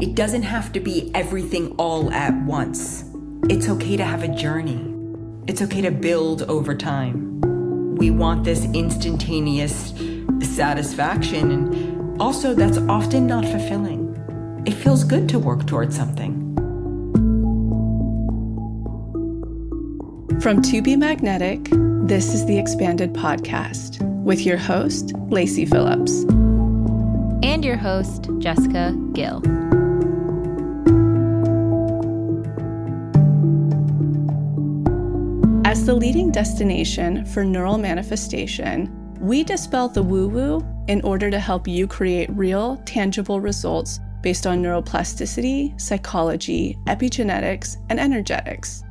It doesn't have to be everything all at once. It's okay to have a journey. It's okay to build over time. We want this instantaneous satisfaction, and also that's often not fulfilling. It feels good to work towards something. From To Be Magnetic, this is the Expanded Podcast with your host, Lacey Phillips. And your host, Jessica Gill. As the leading destination for neural manifestation, we dispel the woo-woo in order to help you create real, tangible results based on neuroplasticity, psychology, epigenetics, and energetics.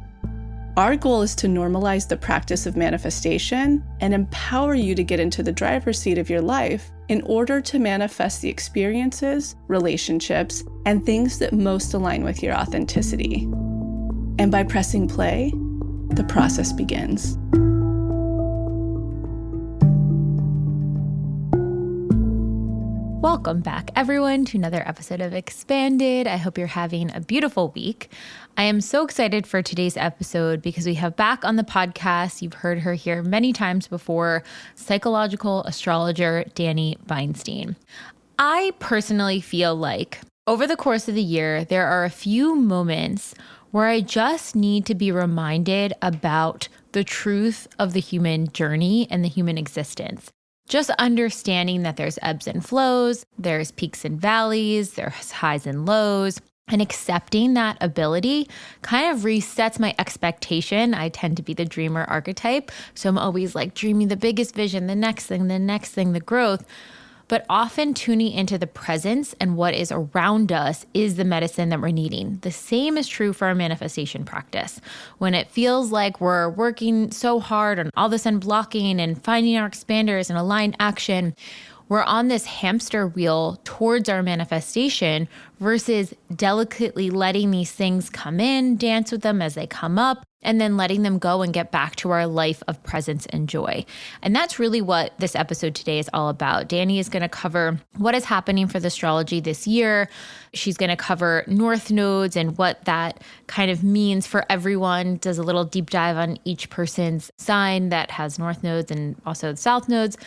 Our goal is to normalize the practice of manifestation and empower you to get into the driver's seat of your life in order to manifest the experiences, relationships, and things that most align with your authenticity. And by pressing play, the process begins. Welcome back, everyone, to another episode of Expanded. I hope you're having a beautiful week. I am so excited for today's episode because we have back on the podcast, you've heard her here many times before, psychological astrologer Dani Beinstein. I personally feel like over the course of the year, there are a few moments where I just need to be reminded about the truth of the human journey and the human existence. Just understanding that there's ebbs and flows, there's peaks and valleys, there's highs and lows, and accepting that ability kind of resets my expectation. I tend to be the dreamer archetype, so I'm always like dreaming the biggest vision, the next thing, the growth. But often tuning into the presence and what is around us is the medicine that we're needing. The same is true for our manifestation practice. When it feels like we're working so hard on all this unblocking and finding our expanders and aligned action, we're on this hamster wheel towards our manifestation versus delicately letting these things come in, dance with them as they come up, and then letting them go and get back to our life of presence and joy. And that's really what this episode today is all about. Dani is going to cover what is happening for the astrology this year. She's going to cover north nodes and what that kind of means for everyone, does a little deep dive on each person's sign that has north nodes and also south nodes.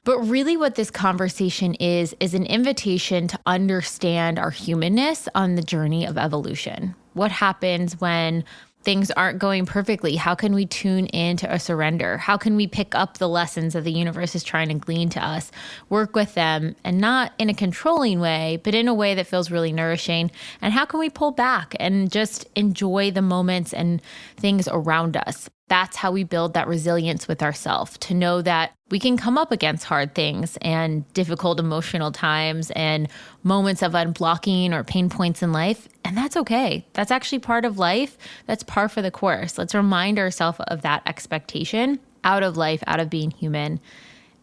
But really what this conversation is an invitation to understand our humanness on the journey of evolution. What happens when things aren't going perfectly? How can we tune into a surrender? How can we pick up the lessons that the universe is trying to glean to us, work with them, and not in a controlling way, but in a way that feels really nourishing? And how can we pull back and just enjoy the moments and things around us? That's how we build that resilience with ourselves, to know that we can come up against hard things and difficult emotional times and moments of unblocking or pain points in life. And that's okay. That's actually part of life. That's par for the course. Let's remind ourselves of that expectation out of life, out of being human.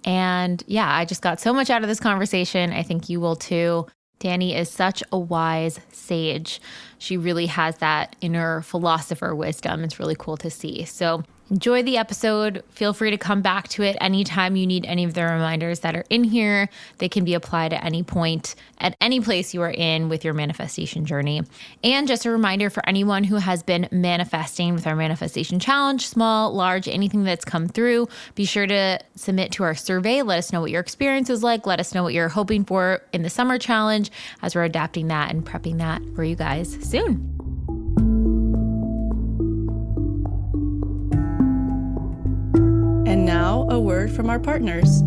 And yeah, I just got so much out of this conversation. I think you will too. Dani is such a wise sage. She really has that inner philosopher wisdom. It's really cool to see. So enjoy the episode. Feel free to come back to it anytime you need any of the reminders that are in here. They can be applied at any point, at any place you are in with your manifestation journey. And just a reminder for anyone who has been manifesting with our manifestation challenge, small, large, anything that's come through, be sure to submit to our survey. Let us know what your experience is like. Let us know what you're hoping for in the summer challenge as we're adapting that and prepping that for you guys soon. And now, a word from our partners.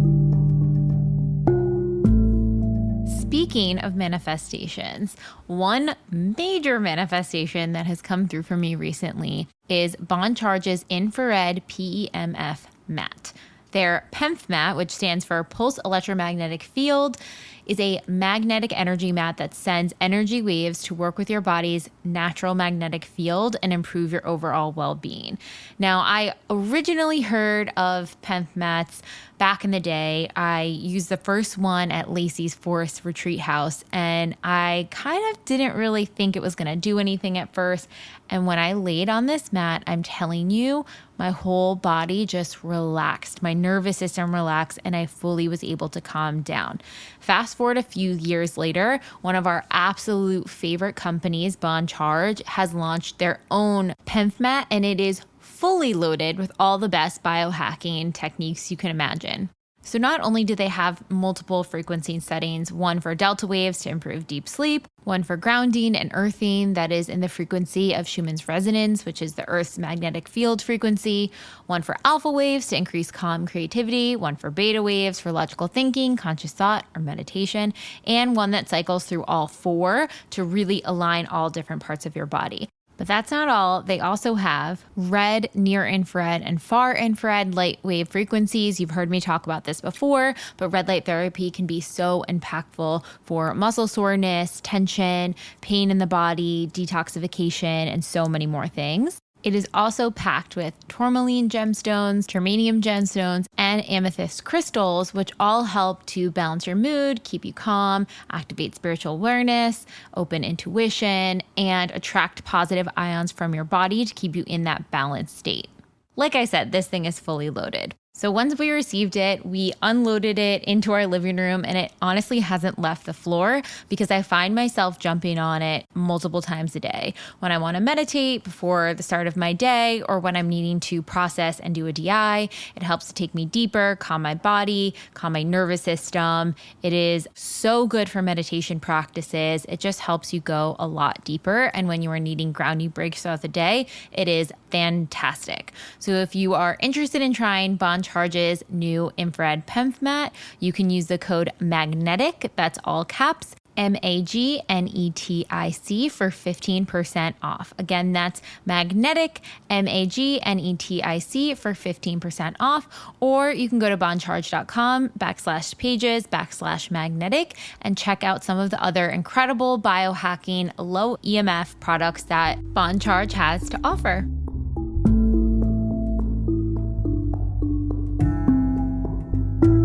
Speaking of manifestations, one major manifestation that has come through for me recently is Bond Charge's infrared PEMF mat. Their PEMF mat, which stands for Pulse Electromagnetic Field, is a magnetic energy mat that sends energy waves to work with your body's natural magnetic field and improve your overall well-being. Now, I originally heard of PEMF mats back in the day. I used the first one at Lacey's Forest Retreat House, and I kind of didn't really think it was going to do anything at first. And when I laid on this mat, I'm telling you, my whole body just relaxed. My nervous system relaxed, and I fully was able to calm down. Fast forward a few years later, one of our absolute favorite companies, Bon Charge, has launched their own PEMF mat, and it is fully loaded with all the best biohacking techniques you can imagine. So not only do they have multiple frequency settings, one for delta waves to improve deep sleep, one for grounding and earthing that is in the frequency of Schumann's resonance, which is the Earth's magnetic field frequency, one for alpha waves to increase calm creativity, one for beta waves for logical thinking, conscious thought, or meditation, and one that cycles through all four to really align all different parts of your body. But that's not all. They also have red, near infrared, and far infrared light wave frequencies. You've heard me talk about this before, but red light therapy can be so impactful for muscle soreness, tension, pain in the body, detoxification, and so many more things. It is also packed with tourmaline gemstones, germanium gemstones, and amethyst crystals, which all help to balance your mood, keep you calm, activate spiritual awareness, open intuition, and attract positive ions from your body to keep you in that balanced state. Like I said, this thing is fully loaded. So once we received it, we unloaded it into our living room, and it honestly hasn't left the floor because I find myself jumping on it multiple times a day. When I want to meditate before the start of my day, or when I'm needing to process and do a DI, it helps to take me deeper, calm my body, calm my nervous system. It is so good for meditation practices. It just helps you go a lot deeper. And when you are needing grounding breaks throughout the day, it is fantastic. So if you are interested in trying Bon Charge's new infrared PEMF mat, you can use the code MAGNETIC, that's all caps, MAGNETIC for 15% off. Again, that's magnetic, MAGNETIC for 15% off. Or you can go to boncharge.com/pages/magnetic and check out some of the other incredible biohacking low EMF products that Bon Charge has to offer.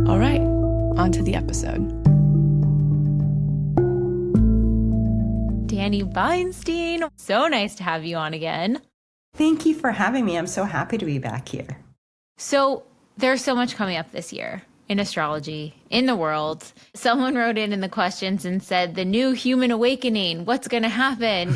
All right, on to the episode. Dani Beinstein, so nice to have you on again. Thank you for having me. I'm so happy to be back here. So there's so much coming up this year in astrology, in the world. Someone wrote in the questions and said, the new human awakening, what's going to happen,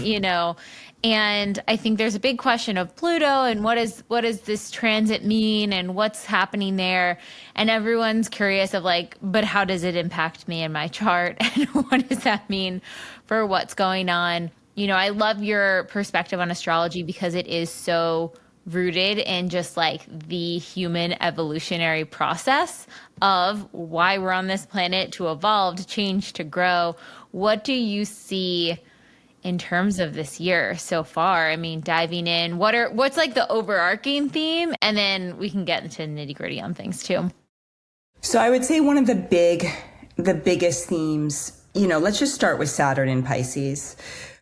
And I think there's a big question of Pluto and what does this transit mean and what's happening there? And everyone's curious of but how does it impact me in my chart? And what does that mean for what's going on? I love your perspective on astrology because it is so rooted in just the human evolutionary process of why we're on this planet, to evolve, to change, to grow. What do you see in terms of this year so far? I mean, diving in, what's the overarching theme? And then we can get into nitty gritty on things too. So I would say one of the biggest themes, let's just start with Saturn in Pisces.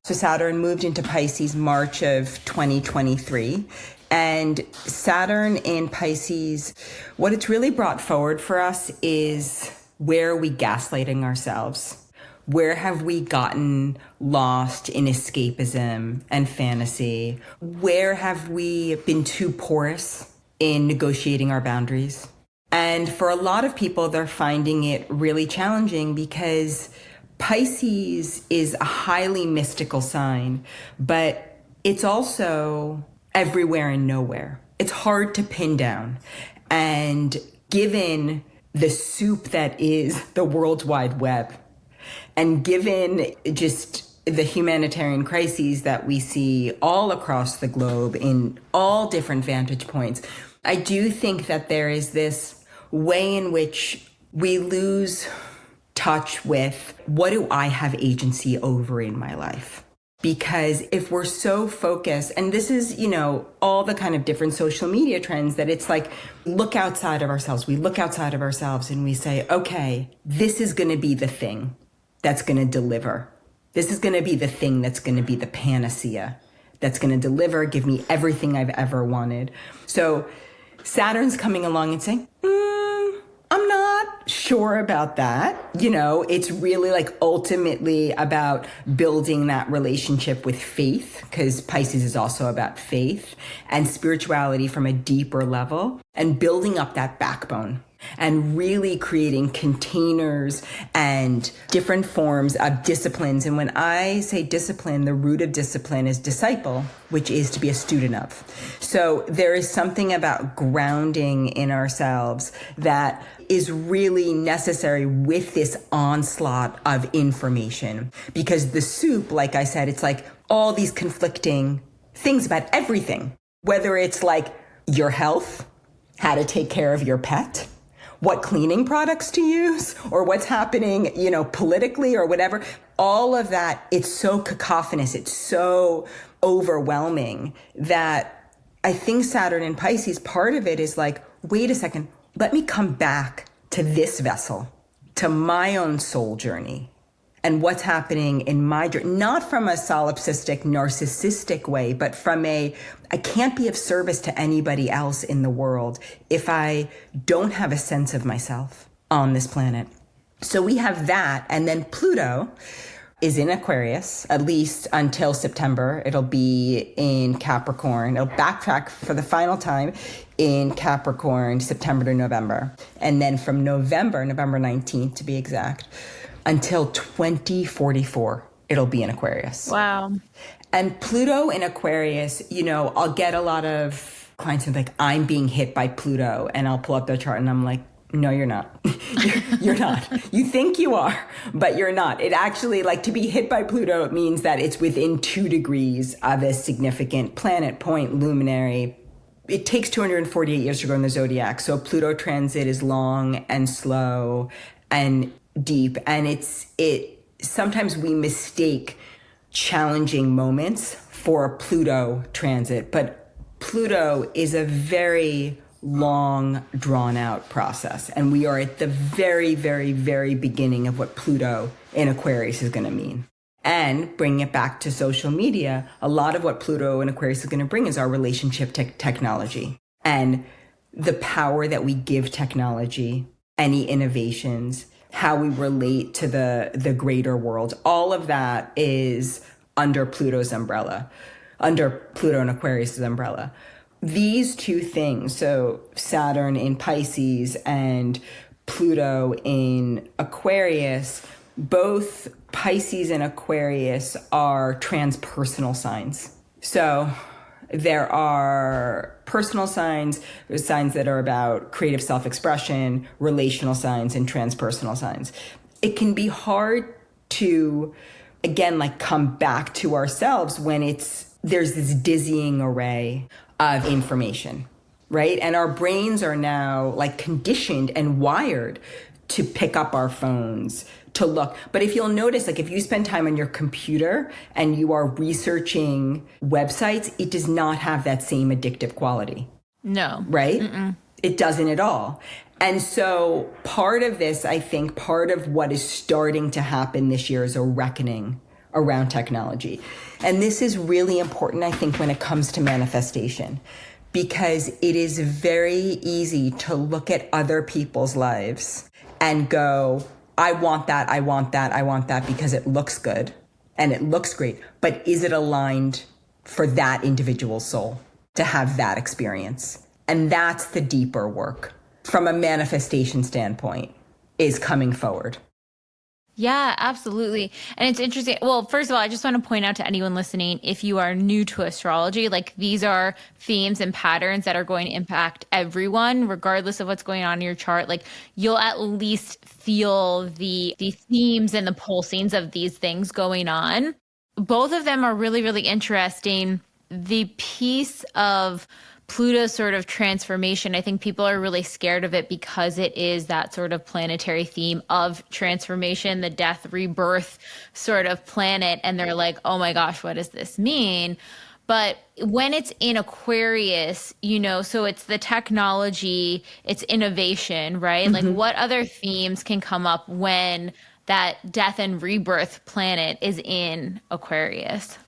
So Saturn moved into Pisces March of 2023. And Saturn in Pisces, what it's really brought forward for us is, where are we gaslighting ourselves? Where have we gotten lost in escapism and fantasy? Where have we been too porous in negotiating our boundaries? And for a lot of people, they're finding it really challenging because Pisces is a highly mystical sign, but it's also everywhere and nowhere. It's hard to pin down. And given the soup that is the World Wide Web, and given just the humanitarian crises that we see all across the globe in all different vantage points, I do think that there is this way in which we lose touch with, what do I have agency over in my life? Because if we're so focused, and this is, all the kind of different social media trends, that it's look outside of ourselves. We look outside of ourselves and we say, okay, this is going to be the thing that's going to deliver. This is going to be the thing that's going to be the panacea, that's going to deliver, give me everything I've ever wanted. So Saturn's coming along and saying, I'm not sure about that. You know, it's really like ultimately about building that relationship with faith, because Pisces is also about faith and spirituality from a deeper level, and building up that backbone and really creating containers and different forms of disciplines. And when I say discipline, the root of discipline is disciple, which is to be a student of. So there is something about grounding in ourselves that is really necessary with this onslaught of information. Because the soup, like I said, it's like all these conflicting things about everything, whether it's like your health, how to take care of your pet, what cleaning products to use, or what's happening, you know, politically or whatever. All of that, it's so cacophonous, it's so overwhelming that I think Saturn in Pisces, part of it is like, wait a second, let me come back to this vessel, to my own soul journey and what's happening in my journey, not from a solipsistic, narcissistic way, but from I can't be of service to anybody else in the world if I don't have a sense of myself on this planet. So we have that. And then Pluto is in Aquarius, at least until September. It'll be in Capricorn. It'll backtrack for the final time in Capricorn, September to November. And then from November 19th to be exact, until 2044, it'll be in Aquarius. Wow. And Pluto in Aquarius, you know, I'll get a lot of clients who are like, I'm being hit by Pluto. And I'll pull up their chart and I'm like, no, you're not. You're not. You think you are, but you're not. It actually, like, to be hit by Pluto, it means that it's within 2 degrees of a significant planet, point, luminary. It takes 248 years to go in the zodiac. So Pluto transit is long and slow and deep. And sometimes we mistake challenging moments for a Pluto transit, but Pluto is a very long, drawn-out process. And we are at the very, very, very beginning of what Pluto in Aquarius is going to mean. And bringing it back to social media, a lot of what Pluto in Aquarius is going to bring is our relationship to technology and the power that we give technology, any innovations, how we relate to the greater world. All of that is under Pluto's umbrella, under Pluto and Aquarius's umbrella. These two things, so Saturn in Pisces and Pluto in Aquarius, both Pisces and Aquarius are transpersonal signs. So there are personal signs, there's signs that are about creative self-expression, relational signs, and transpersonal signs. It can be hard to, again, like come back to ourselves when there's this dizzying array of information, right? And our brains are now like conditioned and wired to pick up our phones, to look. But if you'll notice, like if you spend time on your computer and you are researching websites, it does not have that same addictive quality. No. Right? Mm-mm. It doesn't at all. And so part of this, I think, part of what is starting to happen this year is a reckoning around technology. And this is really important, I think, when it comes to manifestation, because it is very easy to look at other people's lives and go, I want that, I want that, I want that because it looks good and it looks great. But is it aligned for that individual soul to have that experience? And that's the deeper work from a manifestation standpoint is coming forward. Yeah, absolutely. And it's interesting. Well, first of all, I just want to point out to anyone listening, if you are new to astrology, like these are themes and patterns that are going to impact everyone, regardless of what's going on in your chart. Like you'll at least feel the themes and the pulsings of these things going on. Both of them are really, really interesting. The piece of Pluto's sort of transformation, I think people are really scared of it because it is that sort of planetary theme of transformation, the death, rebirth sort of planet. And they're like, oh my gosh, what does this mean? But when it's in Aquarius, you know, so it's the technology, it's innovation, right? Mm-hmm. Like what other themes can come up when that death and rebirth planet is in Aquarius?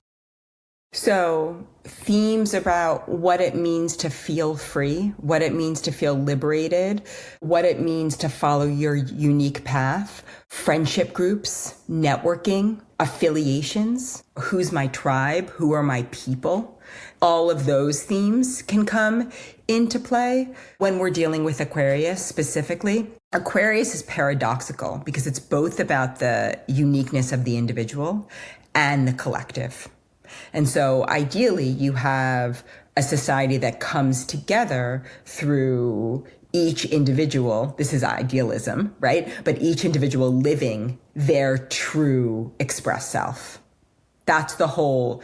So themes about what it means to feel free, what it means to feel liberated, what it means to follow your unique path, friendship groups, networking, affiliations, who's my tribe, who are my people. All of those themes can come into play when we're dealing with Aquarius specifically. Aquarius is paradoxical because it's both about the uniqueness of the individual and the collective. And so ideally, you have a society that comes together through each individual. This is idealism, right? But each individual living their true express self. That's the whole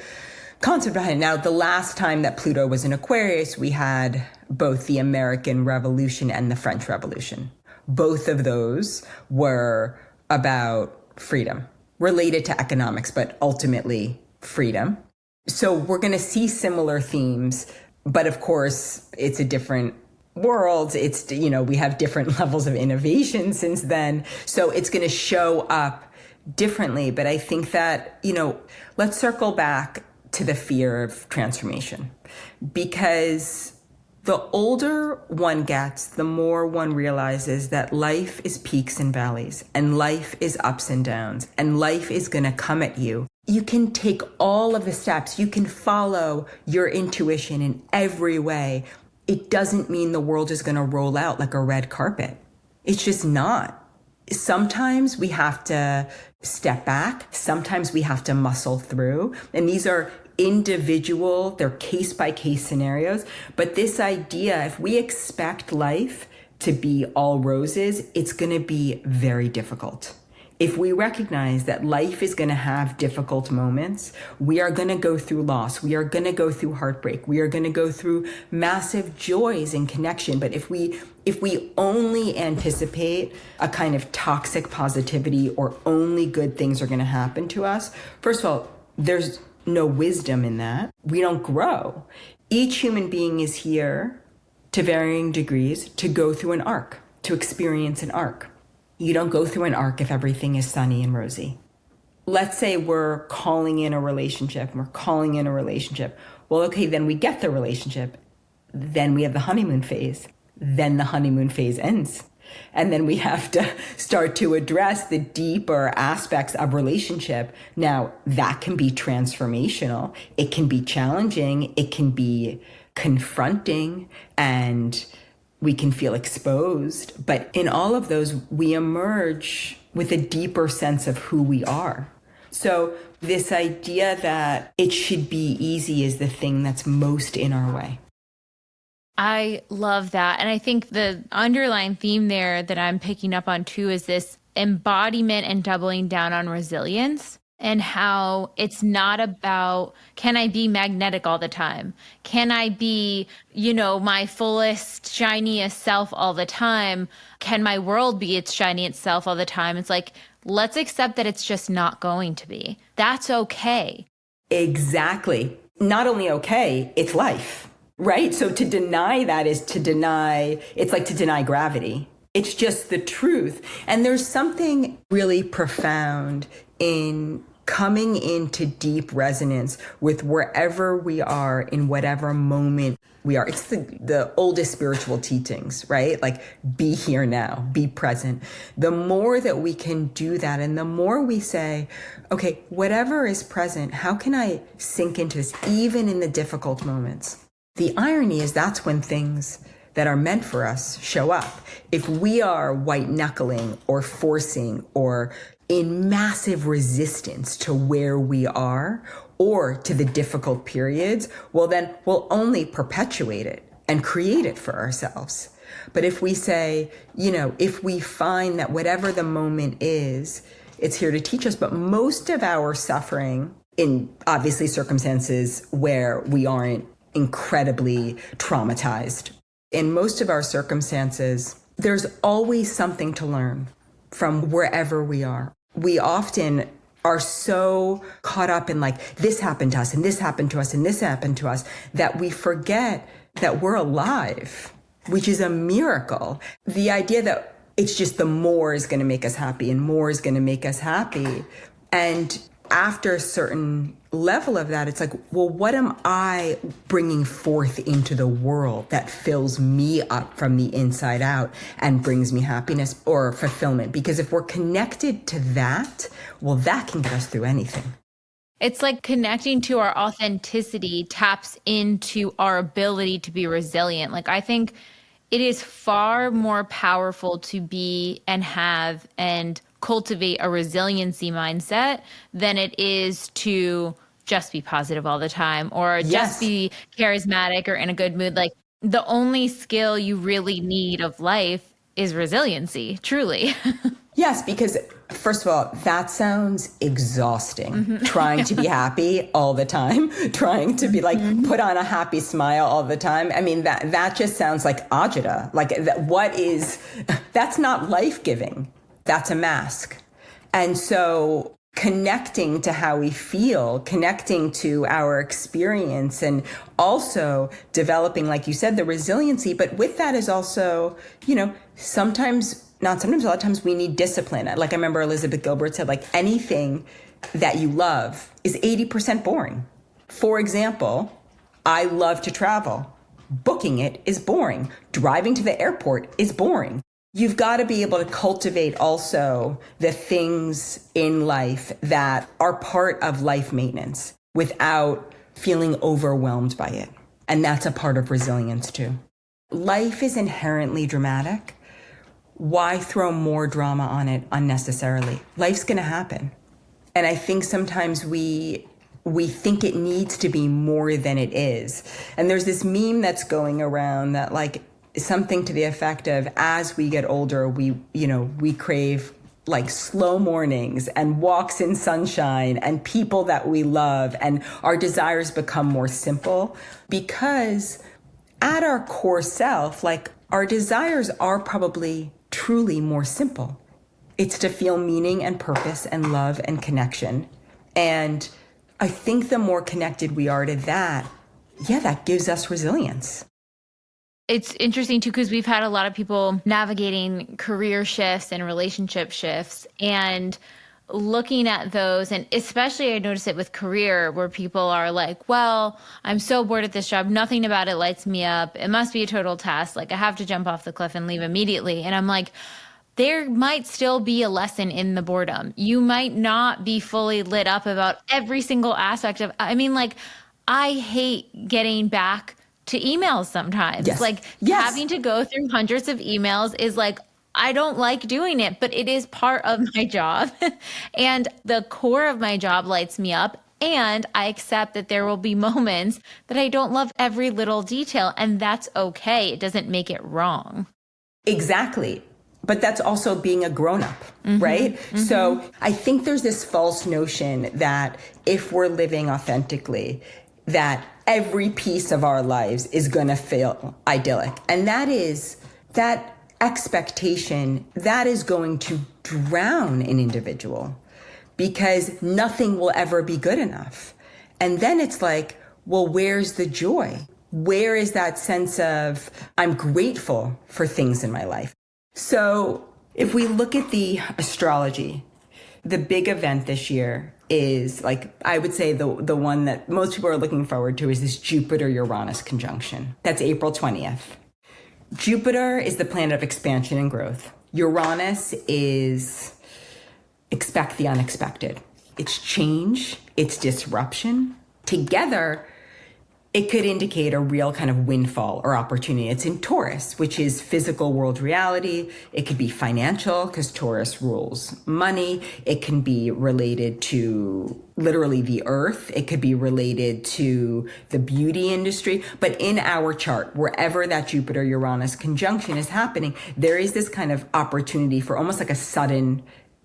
concept behind it. Now, the last time that Pluto was in Aquarius, we had both the American Revolution and the French Revolution. Both of those were about freedom, related to economics, but ultimately freedom. So we're going to see similar themes, but of course, it's a different world. It's, we have different levels of innovation since then. So it's going to show up differently. But I think that, let's circle back to the fear of transformation, because the older one gets, the more one realizes that life is peaks and valleys, and life is ups and downs, and life is going to come at you. You can take all of the steps. You can follow your intuition in every way. It doesn't mean the world is going to roll out like a red carpet. It's just not. Sometimes we have to step back. Sometimes we have to muscle through. And these are individual, they're case by case scenarios. But this idea, if we expect life to be all roses, it's going to be very difficult. If we recognize that life is going to have difficult moments, we are going to go through loss. We are going to go through heartbreak. We are going to go through massive joys and connection. But if we only anticipate a kind of toxic positivity or only good things are going to happen to us, first of all, there's no wisdom in that. We don't grow. Each human being is here to varying degrees to go through an arc, to experience an arc. You don't go through an arc if everything is sunny and rosy. Let's say we're calling in a relationship. Well, okay, then we get the relationship. Then we have the honeymoon phase. Then the honeymoon phase ends. And then we have to start to address the deeper aspects of relationship. Now, that can be transformational. It can be challenging. It can be confronting, and we can feel exposed. But in all of those, we emerge with a deeper sense of who we are. So this idea that it should be easy is the thing that's most in our way. I love that. And I think the underlying theme there that I'm picking up on too is this embodiment and doubling down on resilience, and how it's not about, can I be magnetic all the time? Can I be, my fullest, shiniest self all the time? Can my world be its shiniest self all the time? It's like, let's accept that it's just not going to be. That's okay. Exactly. Not only okay, it's life, right? So to deny that is to deny, it's like to deny gravity. It's just the truth. And there's something really profound in coming into deep resonance with wherever we are in whatever moment we are. It's the oldest spiritual teachings, right? Like, be here now, be present. The more that we can do that, and the more we say, okay, whatever is present, how can I sink into this, even in the difficult moments? The irony is that's when things that are meant for us show up. If we are white knuckling or forcing or in massive resistance to where we are or to the difficult periods, well, then we'll only perpetuate it and create it for ourselves. But if we say, if we find that whatever the moment is, it's here to teach us. But most of our suffering, in obviously circumstances where we aren't incredibly traumatized, in most of our circumstances, there's always something to learn from wherever we are. We often are so caught up in like, this happened to us, and this happened to us, and this happened to us, that we forget that we're alive, which is a miracle. The idea that it's just the more is going to make us happy and more is going to make us happy. And after a certain level of that, it's like, well, what am I bringing forth into the world that fills me up from the inside out and brings me happiness or fulfillment? Because if we're connected to that, well, that can get us through anything. It's like connecting to our authenticity taps into our ability to be resilient. Like, I think it is far more powerful to be and have and cultivate a resiliency mindset than it is to just be positive all the time or just be charismatic or in a good mood. Like, the only skill you really need of life is resiliency, truly. Yes, because first of all, that sounds exhausting. Trying to be happy all the time, trying to be like, put on a happy smile all the time. I mean, that just sounds like agita. Like, that's not life-giving. That's a mask. And so connecting to how we feel, connecting to our experience, and also developing, like you said, the resiliency. But with that is also, a lot of times we need discipline. Like I remember Elizabeth Gilbert said, like, anything that you love is 80% boring. For example, I love to travel. Booking it is boring. Driving to the airport is boring. You've got to be able to cultivate also the things in life that are part of life maintenance without feeling overwhelmed by it. And that's a part of resilience too. Life is inherently dramatic. Why throw more drama on it unnecessarily? Life's going to happen. And I think sometimes we think it needs to be more than it is. And there's this meme that's going around that, like, something to the effect of, as we get older, we crave like slow mornings and walks in sunshine and people that we love, and our desires become more simple because at our core self, like, our desires are probably truly more simple. It's to feel meaning and purpose and love and connection. And I think the more connected we are to that, that gives us resilience. It's interesting too, because we've had a lot of people navigating career shifts and relationship shifts and looking at those. And especially I notice it with career, where people are like, well, I'm so bored at this job. Nothing about it lights me up. It must be a total test. Like, I have to jump off the cliff and leave immediately. And I'm like, there might still be a lesson in the boredom. You might not be fully lit up about every single aspect of, I hate getting back to emails sometimes. Yes. Having to go through hundreds of emails is like, I don't like doing it, but it is part of my job. And the core of my job lights me up. And I accept that there will be moments that I don't love every little detail. And that's okay. It doesn't make it wrong. Exactly. But that's also being a grown-up, right? So I think there's this false notion that if we're living authentically, that every piece of our lives is going to feel idyllic. And that expectation, that is going to drown an individual, because nothing will ever be good enough. And then it's like, well, where's the joy? Where is that sense of, I'm grateful for things in my life? So if we look at the astrology, the big event this year is, like, I would say the one that most people are looking forward to is this Jupiter-Uranus conjunction. That's April 20th. Jupiter is the planet of expansion and growth. Uranus is expect the unexpected. It's change, it's disruption. Together, it could indicate a real kind of windfall or opportunity. It's in Taurus, which is physical world reality. It could be financial, because Taurus rules money. It can be related to literally the earth. It could be related to the beauty industry. But in our chart, wherever that Jupiter-Uranus conjunction is happening, there is this kind of opportunity for almost like a sudden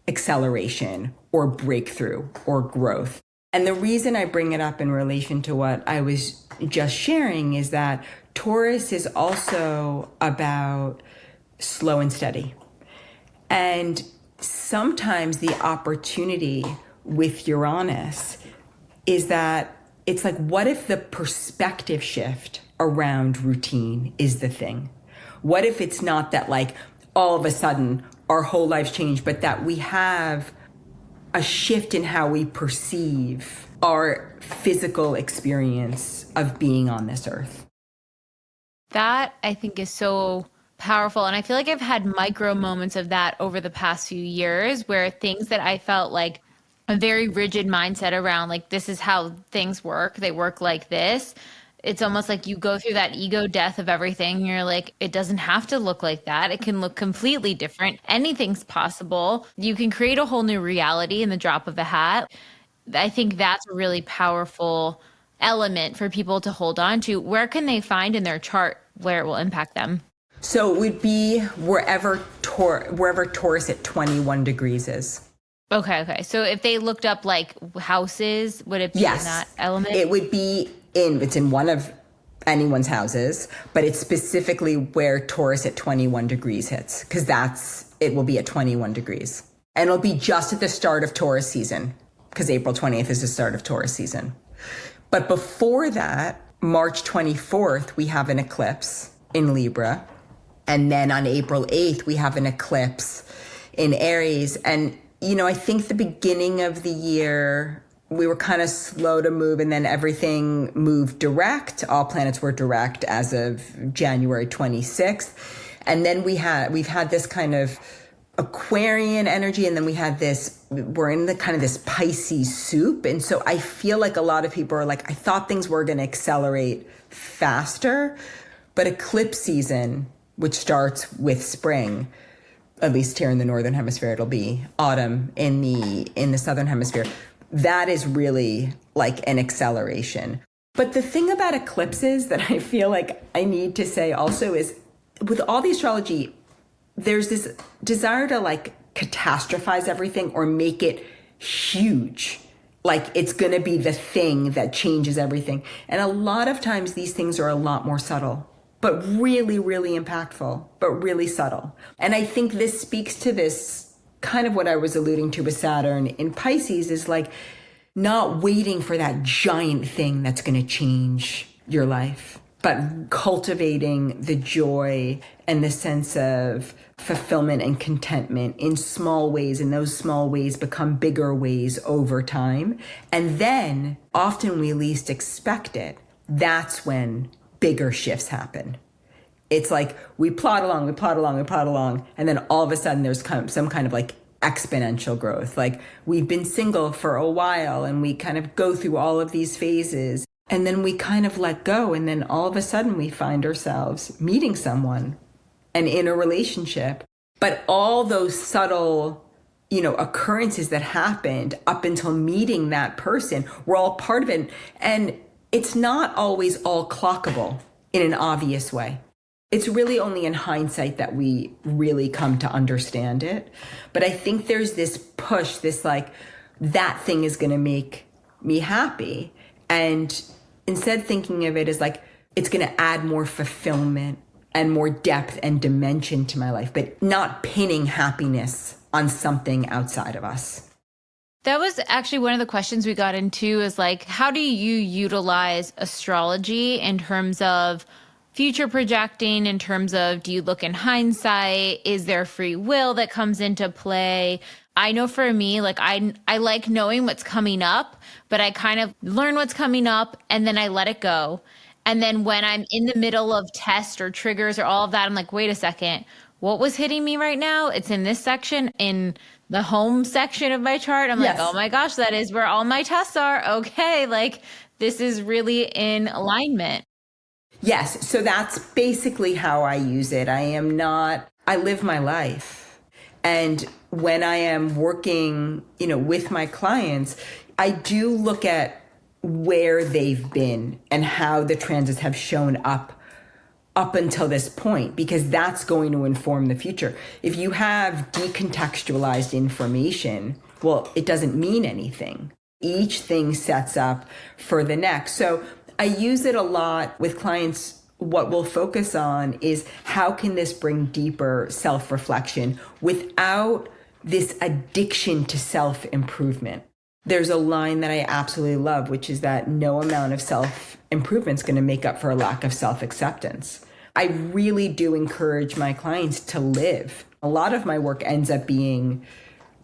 acceleration or breakthrough or growth. And the reason I bring it up in relation to what I was just sharing is that Taurus is also about slow and steady. And sometimes the opportunity with Uranus is that it's like, what if the perspective shift around routine is the thing? What if it's not that, like, all of a sudden our whole lives change, but that we have a shift in how we perceive our physical experience of being on this earth. That I think is so powerful. And I feel like I've had micro moments of that over the past few years where things that I felt like a very rigid mindset around, like, this is how things work. They work like this. It's almost like you go through that ego death of everything. And you're like, it doesn't have to look like that. It can look completely different. Anything's possible. You can create a whole new reality in the drop of a hat. I think that's a really powerful element for people to hold on to. Where can they find in their chart where it will impact them? So it would be wherever Taurus at 21 degrees is. Okay. So if they looked up like houses, would it be in that element? It would be it's in one of anyone's houses, but it's specifically where Taurus at 21 degrees hits, because it will be at 21 degrees. And it'll be just at the start of Taurus season, because April 20th is the start of Taurus season. But before that, March 24th, we have an eclipse in Libra. And then on April 8th, we have an eclipse in Aries. And, I think the beginning of the year, we were kind of slow to move, and then everything moved direct. All planets were direct as of January 26th. And then we've had this kind of Aquarian energy, and then we're in the kind of this Pisces soup. And so I feel like a lot of people are like, I thought things were going to accelerate faster, but eclipse season, which starts with spring, at least here in the northern hemisphere, it'll be autumn in the southern hemisphere. That is really like an acceleration. But the thing about eclipses that I feel like I need to say also is, with all the astrology, there's this desire to like catastrophize everything or make it huge. Like it's going to be the thing that changes everything. And a lot of times these things are a lot more subtle, but really, really impactful, but really subtle. And I think this speaks to this kind of what I was alluding to with Saturn in Pisces, is like not waiting for that giant thing that's going to change your life, but cultivating the joy and the sense of fulfillment and contentment in small ways. And those small ways become bigger ways over time. And then often we least expect it. That's when bigger shifts happen. It's like we plod along, and then all of a sudden there's some kind of like exponential growth. Like we've been single for a while and we kind of go through all of these phases, and then we kind of let go, and then all of a sudden we find ourselves meeting someone and in a relationship. But all those subtle, occurrences that happened up until meeting that person, we're all part of it. And it's not always all clockable in an obvious way. It's really only in hindsight that we really come to understand it. But I think there's this push, this like, that thing is going to make me happy. And instead thinking of it as like, it's going to add more fulfillment and more depth and dimension to my life, but not pinning happiness on something outside of us. That was actually one of the questions we got into, is like, how do you utilize astrology in terms of future projecting, in terms of, do you look in hindsight? Is there free will that comes into play? I know for me, like I like knowing what's coming up, but I kind of learn what's coming up and then I let it go. And then when I'm in the middle of tests or triggers or all of that, I'm like, wait a second, what was hitting me right now? It's in this section, in the home section of my chart. I'm like, oh my gosh, that is where all my tests are. Okay, like this is really in alignment. Yes, so that's basically how I use it. I live my life. And when I am working, with my clients, I do look at where they've been and how the transits have shown up until this point, because that's going to inform the future. If you have decontextualized information, well, it doesn't mean anything. Each thing sets up for the next. So I use it a lot with clients. What we'll focus on is how can this bring deeper self-reflection without this addiction to self-improvement. There's a line that I absolutely love, which is that no amount of self-improvement is going to make up for a lack of self-acceptance. I really do encourage my clients to live. A lot of my work ends up being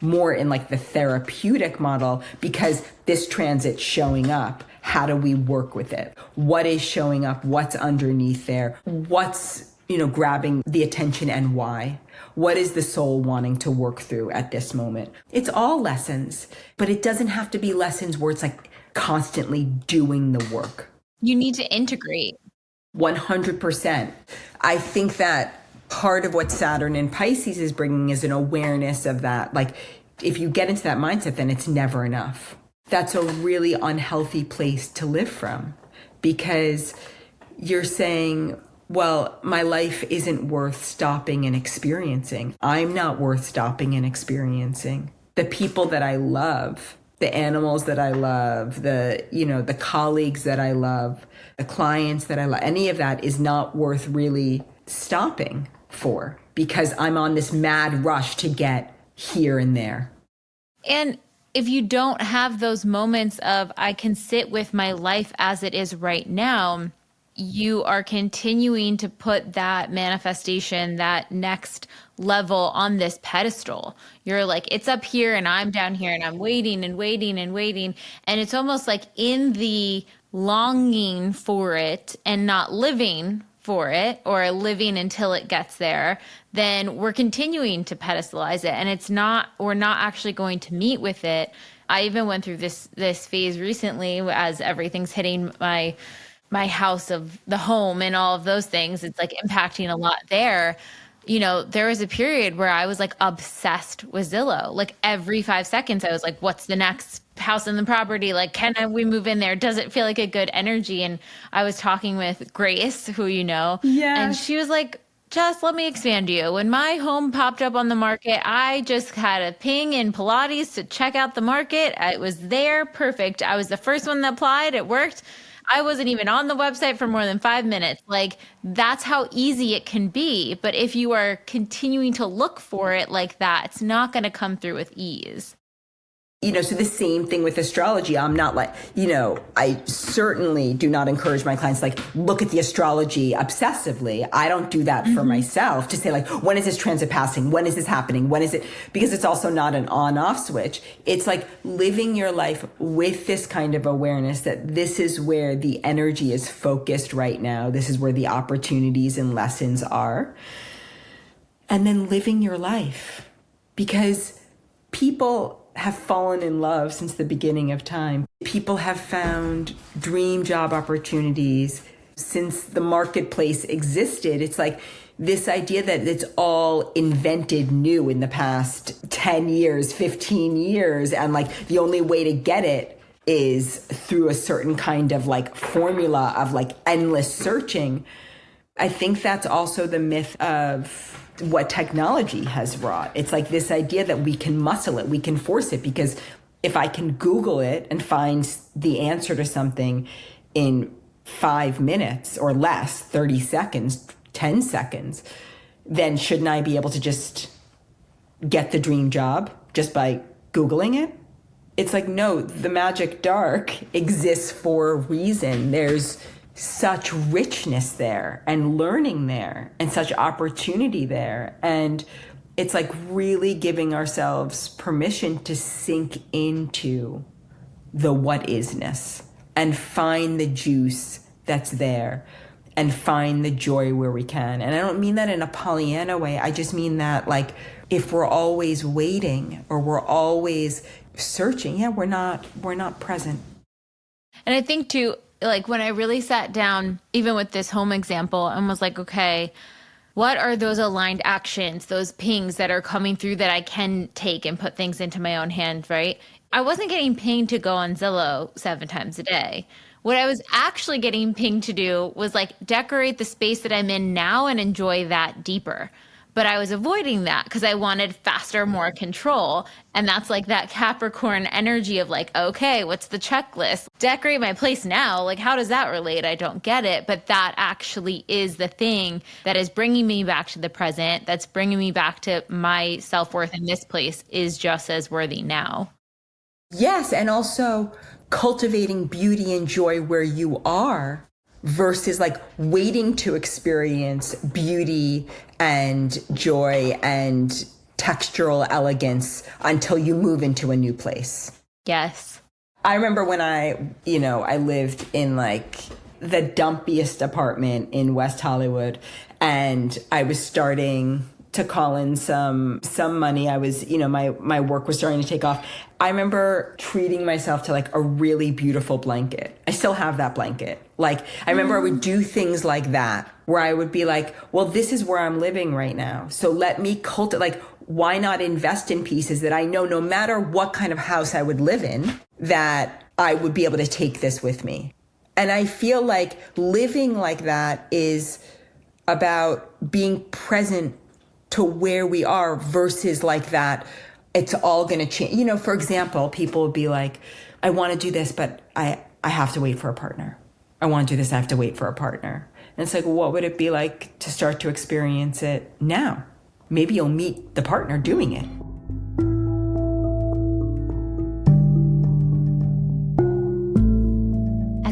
more in like the therapeutic model, because this transit's showing up. How do we work with it? What is showing up? What's underneath there? What's, grabbing the attention and why? What is the soul wanting to work through at this moment? It's all lessons, but it doesn't have to be lessons where it's like constantly doing the work. You need to integrate. 100%. I think that part of what Saturn in Pisces is bringing is an awareness of that. Like, if you get into that mindset, then it's never enough. That's a really unhealthy place to live from, because you're saying, well, my life isn't worth stopping and experiencing. I'm not worth stopping and experiencing. The people that I love, the animals that I love, the colleagues that I love, the clients that I love, any of that is not worth really stopping for, because I'm on this mad rush to get here and there. And if you don't have those moments of, I can sit with my life as it is right now, you are continuing to put that manifestation, that next level on this pedestal. You're like, it's up here and I'm down here and I'm waiting and waiting and waiting. And it's almost like in the longing for it and not living for it, or living until it gets there, then we're continuing to pedestalize it. And we're not actually going to meet with it. I even went through this phase recently as everything's hitting my house of the home and all of those things. It's like impacting a lot there. There was a period where I was like obsessed with Zillow. Like every 5 seconds, I was like, what's the next house in the property? Like, we move in there? Does it feel like a good energy? And I was talking with Grace, who and she was like, just let me expand you. When my home popped up on the market, I just had a ping in Pilates to check out the market. It was there. Perfect. I was the first one that applied. It worked. I wasn't even on the website for more than 5 minutes. Like, that's how easy it can be. But if you are continuing to look for it like that, it's not going to come through with ease. So the same thing with astrology. I'm not like, I certainly do not encourage my clients, like, look at the astrology obsessively. I don't do that for myself to say, like, when is this transit passing? When is this happening? When is it? Because it's also not an on-off switch. It's like living your life with this kind of awareness that this is where the energy is focused right now. This is where the opportunities and lessons are. And then living your life, because people have fallen in love since the beginning of time. People have found dream job opportunities since the marketplace existed. It's like this idea that it's all invented new in the past 10 years, 15 years. And like the only way to get it is through a certain kind of like formula of like endless searching. I think that's also the myth of what technology has wrought. It's like this idea that we can muscle it, we can force it, because if I can Google it and find the answer to something in 5 minutes or less, 30 seconds, 10 seconds, then shouldn't I be able to just get the dream job just by Googling it? It's like, no, the magic dark exists for a reason. There's such richness there and learning there and such opportunity there. And it's like really giving ourselves permission to sink into the what isness and find the juice that's there and find the joy where we can. And I don't mean that in a Pollyanna way. I just mean that, like, if we're always waiting or we're always searching, we're not present. And I think too, like when I really sat down, even with this home example, and was like, okay, what are those aligned actions, those pings that are coming through that I can take and put things into my own hand, right? I wasn't getting pinged to go on Zillow 7 times a day. What I was actually getting pinged to do was like decorate the space that I'm in now and enjoy that deeper. But I was avoiding that because I wanted faster, more control. And that's like that Capricorn energy of like, okay, what's the checklist? Decorate my place now. Like, how does that relate? I don't get it. But that actually is the thing that is bringing me back to the present. That's bringing me back to my self-worth in this place is just as worthy now. Yes. And also cultivating beauty and joy where you are versus like waiting to experience beauty and joy and textural elegance until you move into a new place. Yes. I remember when I lived in like the dumpiest apartment in West Hollywood, and I was starting to call in some money. I was, my work was starting to take off. I remember treating myself to like a really beautiful blanket. I still have that blanket. Like, I remember I would do things like that where I would be like, well, this is where I'm living right now. So let me cultivate, like, why not invest in pieces that I know no matter what kind of house I would live in, that I would be able to take this with me. And I feel like living like that is about being present to where we are versus like that it's all going to change. For example, people would be like, I want to do this, but I have to wait for a partner. I want to do this, I have to wait for a partner. And it's like, what would it be like to start to experience it now? Maybe you'll meet the partner doing it.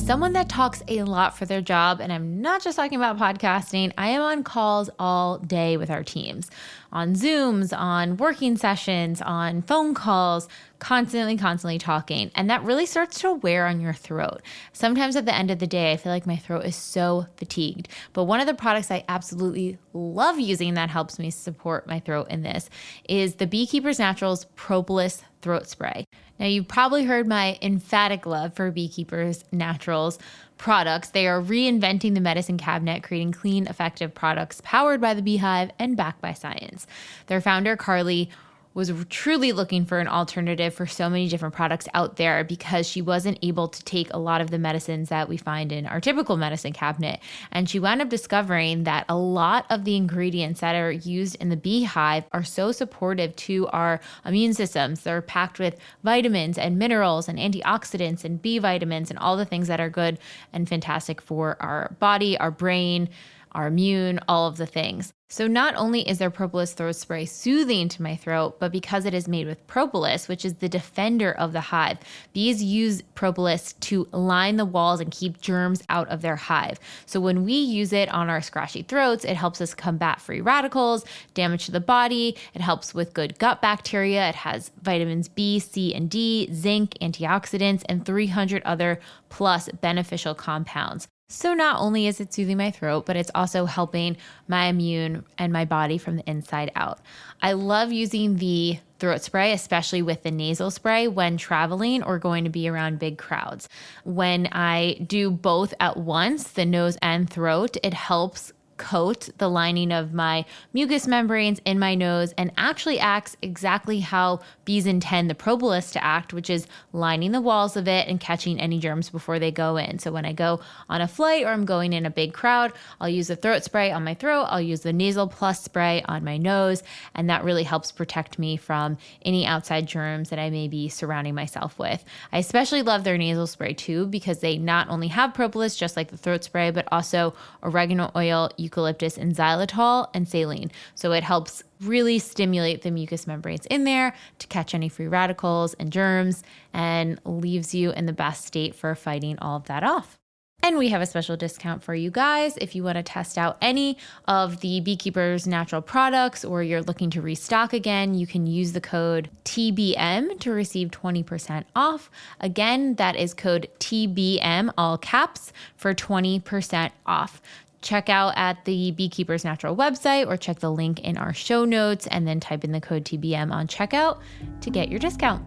Someone that talks a lot for their job, and I'm not just talking about podcasting, I am on calls all day with our teams, on Zooms, on working sessions, on phone calls, constantly talking. And that really starts to wear on your throat. Sometimes at the end of the day, I feel like my throat is so fatigued. But one of the products I absolutely love using that helps me support my throat in this is the Beekeeper's Naturals Propolis Throat Spray. Now, you've probably heard my emphatic love for Beekeeper's Naturals products. They are reinventing the medicine cabinet, creating clean, effective products powered by the beehive and backed by science. Their founder, Carly, was truly looking for an alternative for so many different products out there because she wasn't able to take a lot of the medicines that we find in our typical medicine cabinet. And she wound up discovering that a lot of the ingredients that are used in the beehive are so supportive to our immune systems. They're packed with vitamins and minerals and antioxidants and B vitamins and all the things that are good and fantastic for our body, our brain, our immune, all of the things. So not only is their Propolis throat spray soothing to my throat, but because it is made with propolis, which is the defender of the hive, bees use propolis to line the walls and keep germs out of their hive. So when we use it on our scratchy throats, it helps us combat free radicals, damage to the body. It helps with good gut bacteria. It has vitamins B, C, and D, zinc, antioxidants, and 300 other plus beneficial compounds. So not only is it soothing my throat, but it's also helping my immune and my body from the inside out. I love using the throat spray, especially with the nasal spray when traveling or going to be around big crowds. When I do both at once, the nose and throat, it helps coat the lining of my mucous membranes in my nose and actually acts exactly how bees intend the propolis to act, which is lining the walls of it and catching any germs before they go in. So when I go on a flight or I'm going in a big crowd, I'll use the throat spray on my throat, I'll use the nasal plus spray on my nose, and that really helps protect me from any outside germs that I may be surrounding myself with. I especially love their nasal spray too because they not only have propolis just like the throat spray, but also oregano oil, eucalyptus, and xylitol and saline. So it helps really stimulate the mucous membranes in there to catch any free radicals and germs and leaves you in the best state for fighting all of that off. And we have a special discount for you guys. If you want to test out any of the Beekeeper's Natural products or you're looking to restock again, you can use the code TBM to receive 20% off. Again, that is code TBM, all caps, for 20% off. Check out at the Beekeeper's Natural website or check the link in our show notes and then type in the code TBM on checkout to get your discount.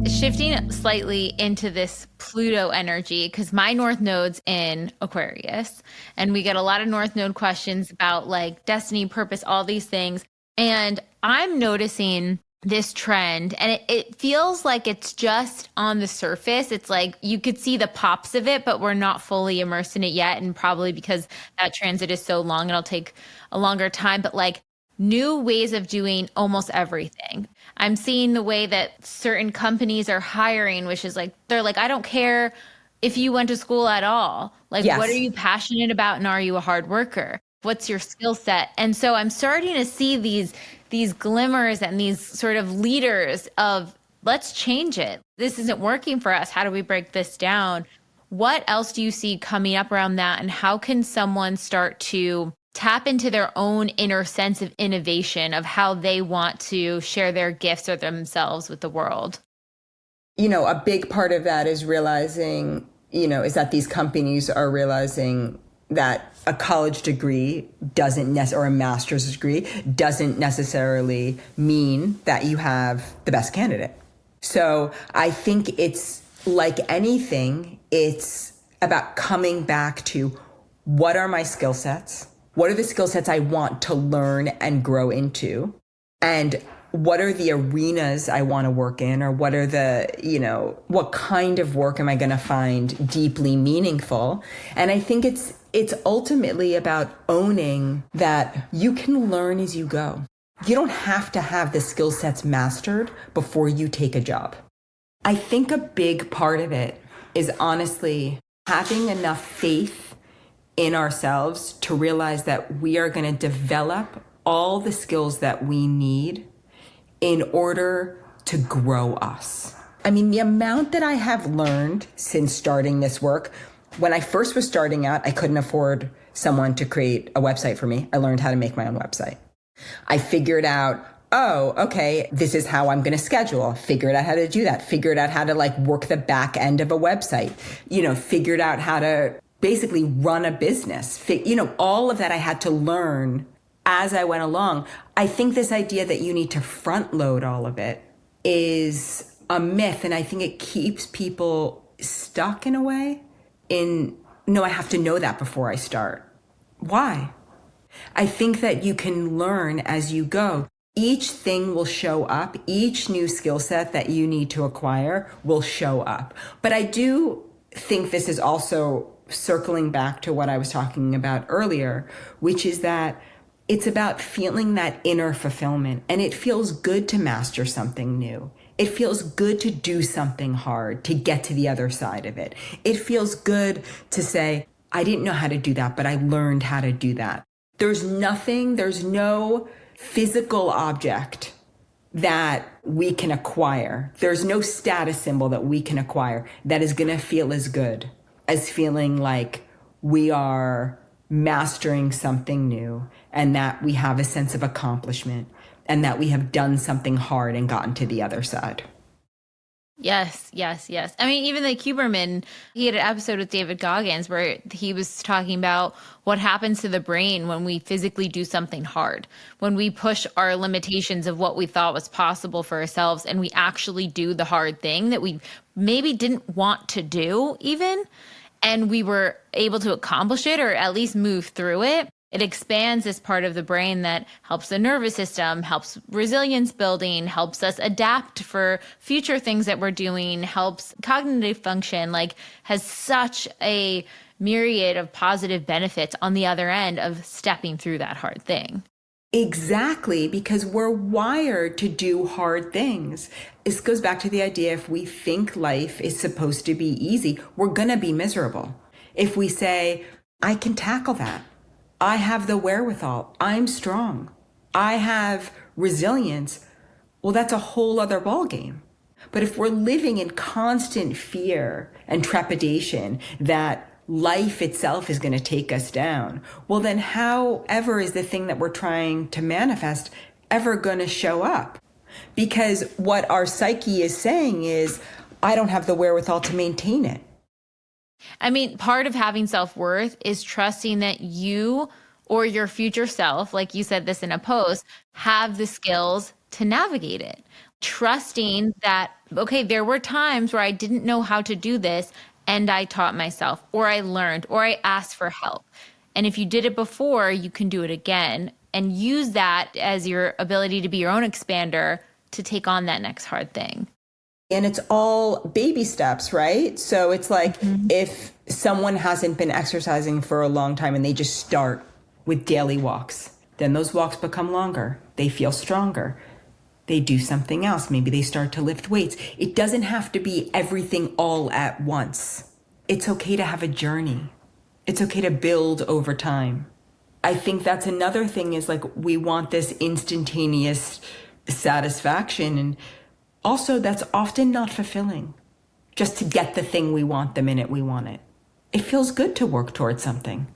Shifting slightly into this Pluto energy, because my North Node's in Aquarius, and we get a lot of North Node questions about like destiny, purpose, all these things. And I'm noticing this trend, and it feels like it's just on the surface. It's like you could see the pops of it, but we're not fully immersed in it yet. And probably because that transit is so long, it'll take a longer time. But like new ways of doing almost everything. I'm seeing the way that certain companies are hiring, which is like, they're like, I don't care if you went to school at all. Like, Yes. What are you passionate about? And are you a hard worker? What's your skill set? And so I'm starting to see these glimmers and these sort of leaders of let's change it. This isn't working for us. How do we break this down? What else do you see coming up around that? And how can someone start to tap into their own inner sense of innovation of how they want to share their gifts or themselves with the world? A big part of that is realizing, is that these companies are realizing that a college degree or a master's degree doesn't necessarily mean that you have the best candidate. So I think it's like anything, it's about coming back to what are my skill sets? What are the skill sets I want to learn and grow into? And what are the arenas I want to work in? Or what are what kind of work am I going to find deeply meaningful? And I think it's ultimately about owning that you can learn as you go. You don't have to have the skill sets mastered before you take a job. I think a big part of it is honestly having enough faith in ourselves to realize that we are going to develop all the skills that we need in order to grow us. I mean, the amount that I have learned since starting this work, when I first was starting out, I couldn't afford someone to create a website for me. I learned how to make my own website. I figured out, this is how I'm going to schedule. Figured out how to do that. Figured out how to work the back end of a website. Figured out how to basically run a business. All of that I had to learn as I went along. I think this idea that you need to front load all of it is a myth. And I think it keeps people stuck in a way no, I have to know that before I start. Why? I think that you can learn as you go. Each thing will show up. Each new skill set that you need to acquire will show up. But I do think this is also circling back to what I was talking about earlier, which is that it's about feeling that inner fulfillment. And it feels good to master something new. It feels good to do something hard, to get to the other side of it. It feels good to say, I didn't know how to do that, but I learned how to do that. There's no physical object that we can acquire. There's no status symbol that we can acquire that is going to feel as good as feeling like we are mastering something new and that we have a sense of accomplishment and that we have done something hard and gotten to the other side. Yes. I mean, even like Huberman, he had an episode with David Goggins where he was talking about what happens to the brain when we physically do something hard, when we push our limitations of what we thought was possible for ourselves and we actually do the hard thing that we maybe didn't want to do even, and we were able to accomplish it or at least move through it. It expands this part of the brain that helps the nervous system, helps resilience building, helps us adapt for future things that we're doing, helps cognitive function, has such a myriad of positive benefits on the other end of stepping through that hard thing. Exactly, because we're wired to do hard things. This goes back to the idea if we think life is supposed to be easy, we're going to be miserable. If we say, I can tackle that. I have the wherewithal. I'm strong. I have resilience. Well, that's a whole other ballgame. But if we're living in constant fear and trepidation that life itself is going to take us down, well, then however is the thing that we're trying to manifest ever going to show up? Because what our psyche is saying is, I don't have the wherewithal to maintain it. I mean, part of having self-worth is trusting that you or your future self, like you said this in a post, have the skills to navigate it. Trusting that, okay, there were times where I didn't know how to do this and I taught myself, or I learned, or I asked for help. And if you did it before, you can do it again and use that as your ability to be your own expander to take on that next hard thing. And it's all baby steps, right? So it's like if someone hasn't been exercising for a long time and they just start with daily walks, then those walks become longer. They feel stronger. They do something else. Maybe they start to lift weights. It doesn't have to be everything all at once. It's okay to have a journey. It's okay to build over time. I think that's another thing is we want this instantaneous satisfaction, and also that's often not fulfilling. just to get the thing we want the minute we want it. It feels good to work towards something.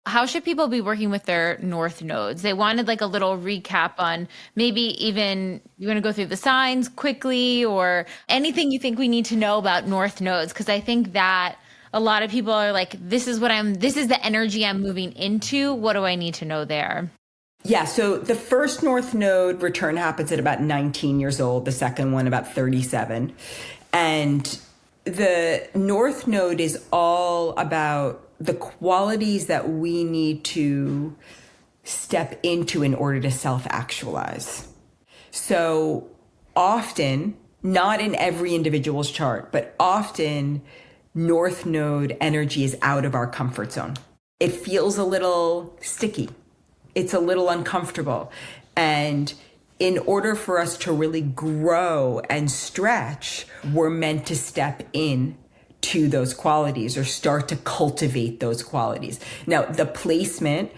How should people be working with their north nodes? They wanted like a little recap on maybe even you want to go through the signs quickly or anything you think we need to know about north nodes. Because I think that a lot of people are like, this is the energy I'm moving into. What do I need to know there? Yeah, so the first north node return happens at about 19 years old, the second one about 37. And the north node is all about the qualities that we need to step into in order to self-actualize. So often, not in every individual's chart, but often north node energy is out of our comfort zone. It feels a little sticky. It's a little uncomfortable. And in order for us to really grow and stretch, we're meant to step in to those qualities or start to cultivate those qualities. Now, the placement,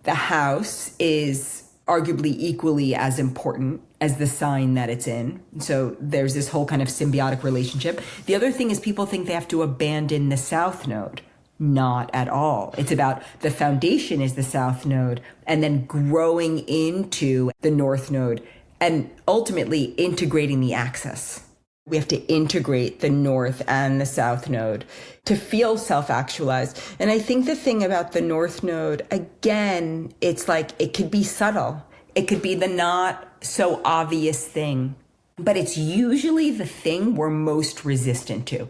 the house, is arguably equally as important as the sign that it's in. So there's this whole kind of symbiotic relationship. The other thing is people think they have to abandon the south node. Not at all. It's about the foundation is the south node and then growing into the north node and ultimately integrating the axis. We have to integrate the north and the south node to feel self-actualized. And I think the thing about the north node, again, it's like it could be subtle. It could be the not so obvious thing, but it's usually the thing we're most resistant to.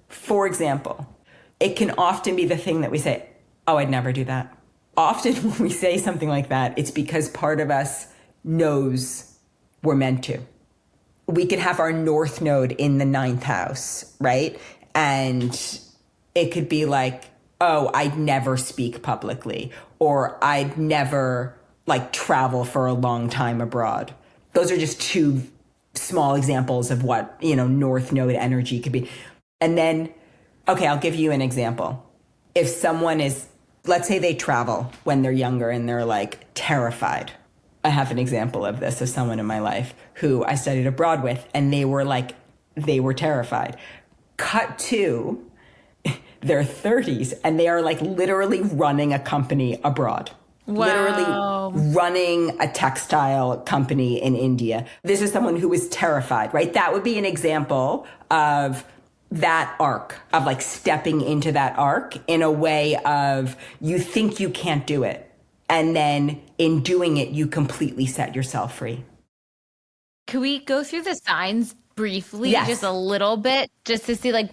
For example, it can often be the thing that we say, oh, I'd never do that. Often when we say something like that, it's because part of us knows we're meant to. We could have our north node in the 9th house, right? And it could be like, oh, I'd never speak publicly, or I'd never like travel for a long time abroad. Those are just two small examples of what, north node energy could be. And then, okay, I'll give you an example. If someone is, let's say they travel when they're younger and they're like terrified. I have an example of this of someone in my life who I studied abroad with, and they were terrified. Cut to their 30s, and they are like literally running a company abroad. Wow. Literally running a textile company in India. This is someone who is terrified, right? That would be an example of that arc, of like stepping into that arc in a way of you think you can't do it. And then in doing it, you completely set yourself free. Could we go through the signs briefly, Yes. just a little bit, just to see like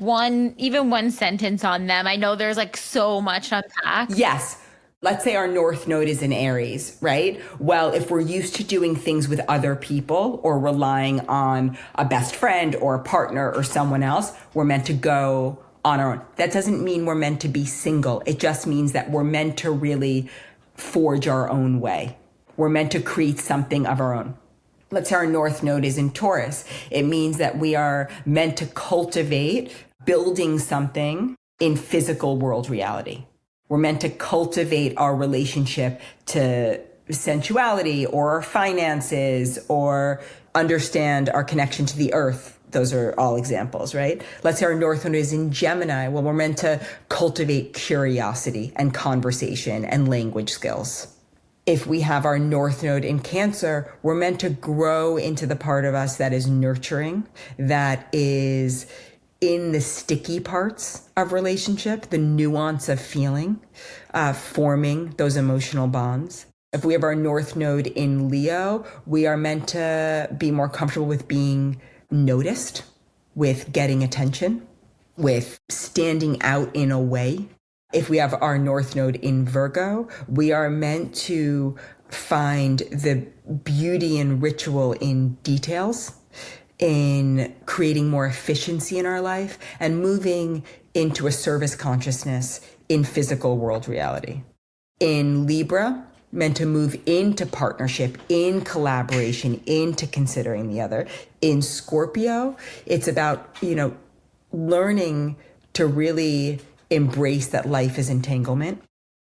even one sentence on them? I know there's like so much to unpack. Yes. Let's say our north node is in Aries, right? Well, if we're used to doing things with other people or relying on a best friend or a partner or someone else, we're meant to go on our own. That doesn't mean we're meant to be single. It just means that we're meant to really forge our own way. We're meant to create something of our own. Let's say our north node is in Taurus. It means that we are meant to cultivate building something in physical world reality. We're meant to cultivate our relationship to sensuality or our finances or understand our connection to the earth. Those are all examples, right? Let's say our north node is in Gemini. Well, we're meant to cultivate curiosity and conversation and language skills. If we have our north node in Cancer, we're meant to grow into the part of us that is nurturing, that is in the sticky parts of relationship, the nuance of feeling, forming those emotional bonds. If we have our north node in Leo, we are meant to be more comfortable with being noticed, with getting attention, with standing out in a way. If we have our north node in Virgo, we are meant to find the beauty and ritual in details, in creating more efficiency in our life, and moving into a service consciousness in physical world reality. In Libra, meant to move into partnership, in collaboration, into considering the other. In Scorpio, it's about, learning to really embrace that life is entanglement.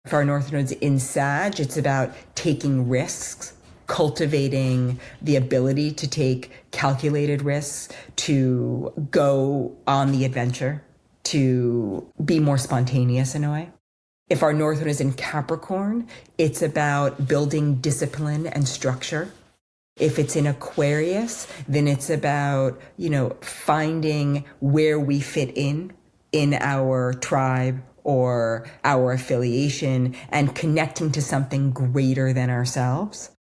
For our north nodes in Sag, it's about taking risks, cultivating the ability to take calculated risks, to go on the adventure, to be more spontaneous in a way. If our North Node is in Capricorn, it's about building discipline and structure. If it's in Aquarius, then it's about, finding where we fit in our tribe or our affiliation and connecting to something greater than ourselves.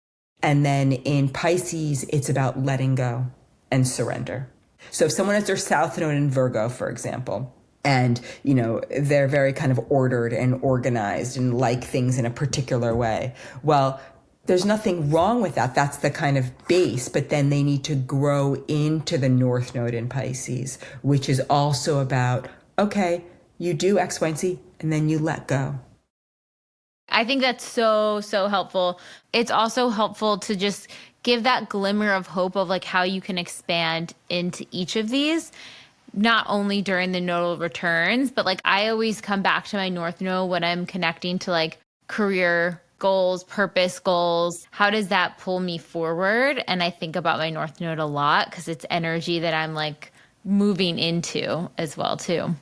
And then in Pisces, it's about letting go and surrender. So if someone has their South Node in Virgo, for example, and, they're very kind of ordered and organized and like things in a particular way, well, there's nothing wrong with that. That's the kind of base, but then they need to grow into the North Node in Pisces, which is also about, okay, you do X, Y, and Z, and then you let go. I think that's so, so helpful. It's also helpful to just give that glimmer of hope of like how you can expand into each of these, not only during the nodal returns, but like I always come back to my North Node when I'm connecting to like career goals, purpose goals. How does that pull me forward? And I think about my North Node a lot because it's energy that I'm like moving into as well too.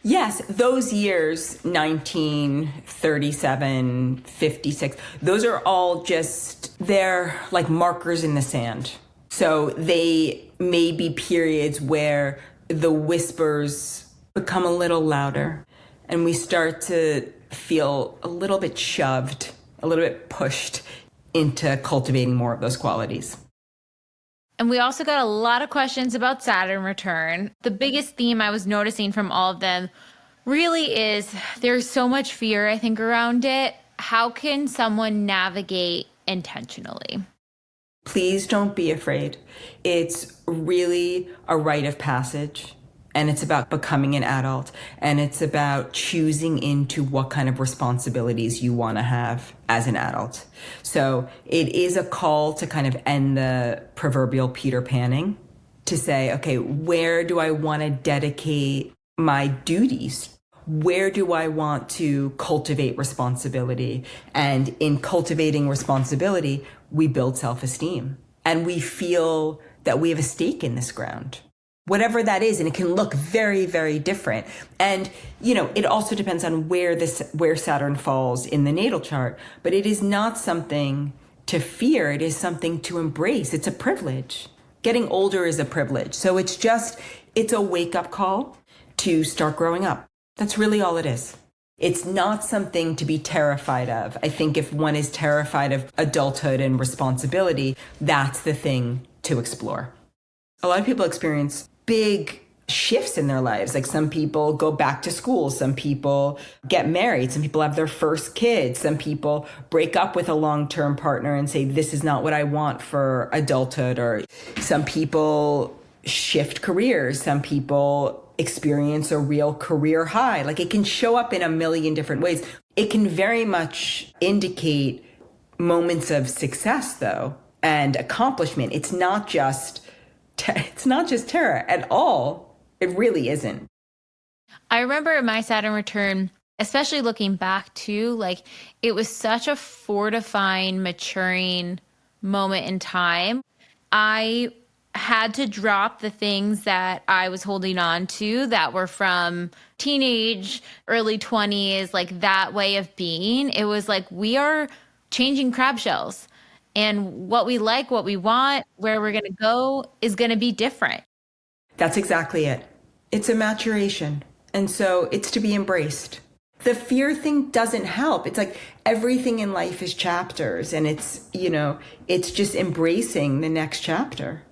Yes, those years, 1937, 56, those are all they're like markers in the sand. So they may be periods where the whispers become a little louder and we start to feel a little bit shoved, a little bit pushed into cultivating more of those qualities. And we also got a lot of questions about Saturn return. The biggest theme I was noticing from all of them really is there's so much fear, I think, around it. How can someone navigate intentionally? Please don't be afraid. It's really a rite of passage. And it's about becoming an adult. And it's about choosing into what kind of responsibilities you want to have as an adult. So it is a call to kind of end the proverbial Peter Panning, to say, okay, where do I want to dedicate my duties? Where do I want to cultivate responsibility? And in cultivating responsibility, we build self-esteem. And we feel that we have a stake in this ground. Whatever that is, and it can look very, very different. And, it also depends on where Saturn falls in the natal chart, but it is not something to fear. It is something to embrace. It's a privilege. Getting older is a privilege. So it's a wake-up call to start growing up. That's really all it is. It's not something to be terrified of. I think if one is terrified of adulthood and responsibility, that's the thing to explore. A lot of people experience big shifts in their lives. Like some people go back to school, some people get married, some people have their first kid, some people break up with a long-term partner and say, this is not what I want for adulthood, or some people shift careers, some people experience a real career high. Like it can show up in a million different ways. It can very much indicate moments of success though, and accomplishment. It's not just terror at all. It really isn't. I remember my Saturn return, especially looking back too, like it was such a fortifying, maturing moment in time. I had to drop the things that I was holding on to that were from teenage, early 20s, like that way of being. It was like we are changing crab shells. And what we like, what we want, where we're going to go is going to be different. That's exactly it. It's a maturation. And so it's to be embraced. The fear thing doesn't help. It's like everything in life is chapters. And it's just embracing the next chapter.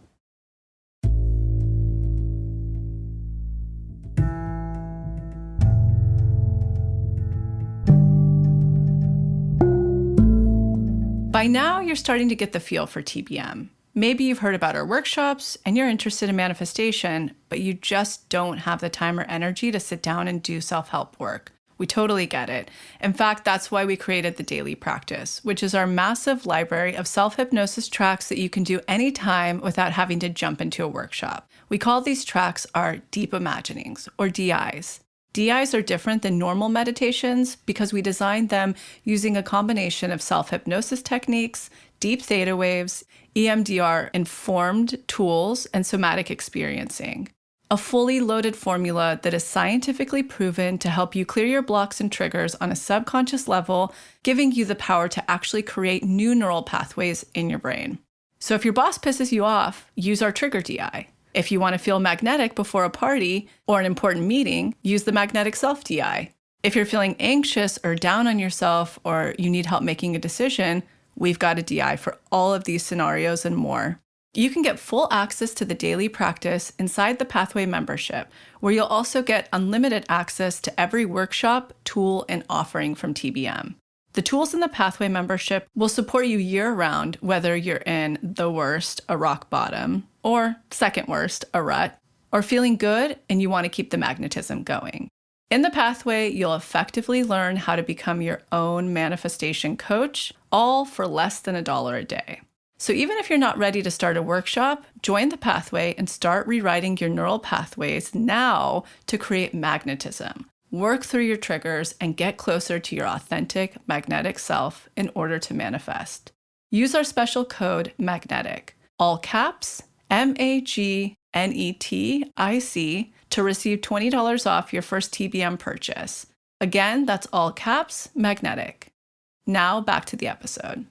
By now, you're starting to get the feel for TBM. Maybe you've heard about our workshops and you're interested in manifestation, but you just don't have the time or energy to sit down and do self-help work. We totally get it. In fact, that's why we created the Daily Practice, which is our massive library of self-hypnosis tracks that you can do anytime without having to jump into a workshop. We call these tracks our Deep Imaginings, or DIs. DIs are different than normal meditations because we designed them using a combination of self-hypnosis techniques, deep theta waves, EMDR-informed tools, and somatic experiencing. A fully loaded formula that is scientifically proven to help you clear your blocks and triggers on a subconscious level, giving you the power to actually create new neural pathways in your brain. So if your boss pisses you off, use our trigger DI. If you want to feel magnetic before a party or an important meeting, use the magnetic self DI. If you're feeling anxious or down on yourself or you need help making a decision, we've got a DI for all of these scenarios and more. You can get full access to the daily practice inside the Pathway membership, where you'll also get unlimited access to every workshop, tool, and offering from TBM. The tools in the Pathway membership will support you year-round, whether you're in the worst, a rock bottom, or second worst, a rut, or feeling good and you want to keep the magnetism going. In the Pathway, you'll effectively learn how to become your own manifestation coach, all for less than $1 a day. So even if you're not ready to start a workshop, join the Pathway and start rewriting your neural pathways now to create magnetism. Work through your triggers and get closer to your authentic magnetic self in order to manifest. Use our special code MAGNETIC, all caps, MAGNETIC, to receive $20 off your first TBM purchase. Again, that's all caps, magnetic. Now back to the episode.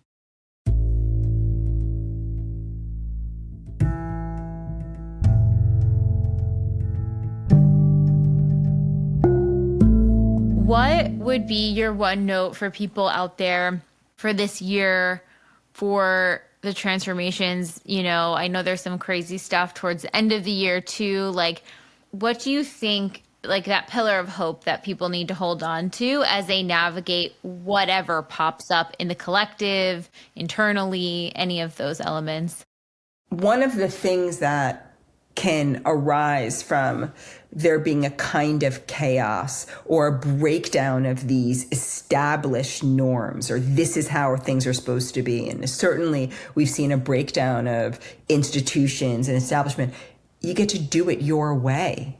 What would be your one note for people out there for this year for the transformations? I know there's some crazy stuff towards the end of the year too. Like, what do you think, like that pillar of hope that people need to hold on to as they navigate whatever pops up in the collective, internally, any of those elements? One of the things that can arise from there being a kind of chaos or a breakdown of these established norms, or this is how things are supposed to be. And certainly we've seen a breakdown of institutions and establishment. You get to do it your way,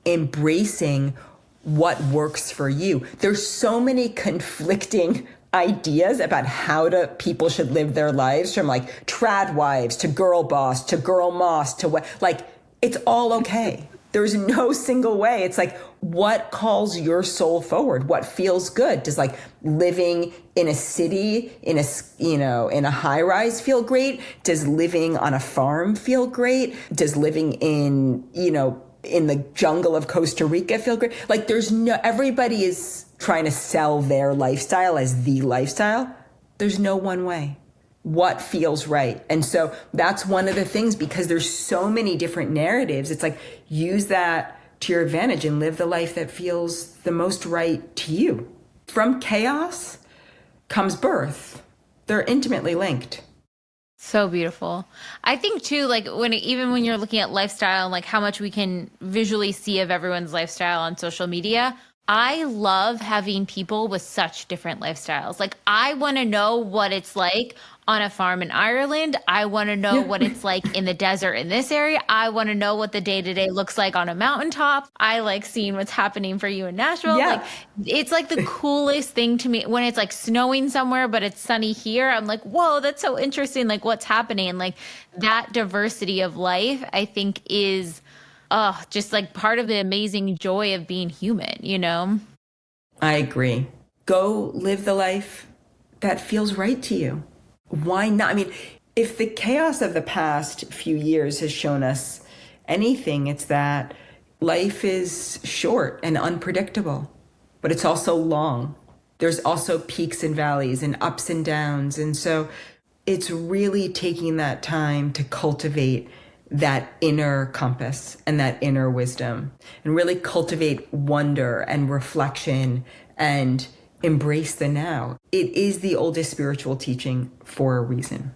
embracing what works for you. There's so many conflicting ideas about how people should live their lives, from like trad wives to girl boss to girl moss to what, like, it's all okay. There's no single way. It's like, what calls your soul forward? What feels good? Does like living in a city, in a high rise feel great? Does living on a farm feel great? Does living in the jungle of Costa Rica feel great? Like everybody is trying to sell their lifestyle as the lifestyle. There's no one way. What feels right? And so that's one of the things, because there's so many different narratives. It's like, use that to your advantage and live the life that feels the most right to you. From chaos comes birth. They're intimately linked. So beautiful. I think too, like even when you're looking at lifestyle and like how much we can visually see of everyone's lifestyle on social media, I love having people with such different lifestyles. Like, I want to know what it's like on a farm in Ireland. I want to know what it's like in the desert in this area. I want to know what the day-to-day looks like on a mountaintop. I like seeing what's happening for you in Nashville. Yeah. Like, it's like the coolest thing to me when it's like snowing somewhere, but it's sunny here. I'm like, whoa, that's so interesting. Like, what's happening? And like that diversity of life, I think is just like part of the amazing joy of being human, I agree. Go live the life that feels right to you. Why not? I mean, if the chaos of the past few years has shown us anything, it's that life is short and unpredictable, but it's also long. There's also peaks and valleys and ups and downs. And so it's really taking that time to cultivate that inner compass and that inner wisdom, and really cultivate wonder and reflection and embrace the now. It is the oldest spiritual teaching for a reason.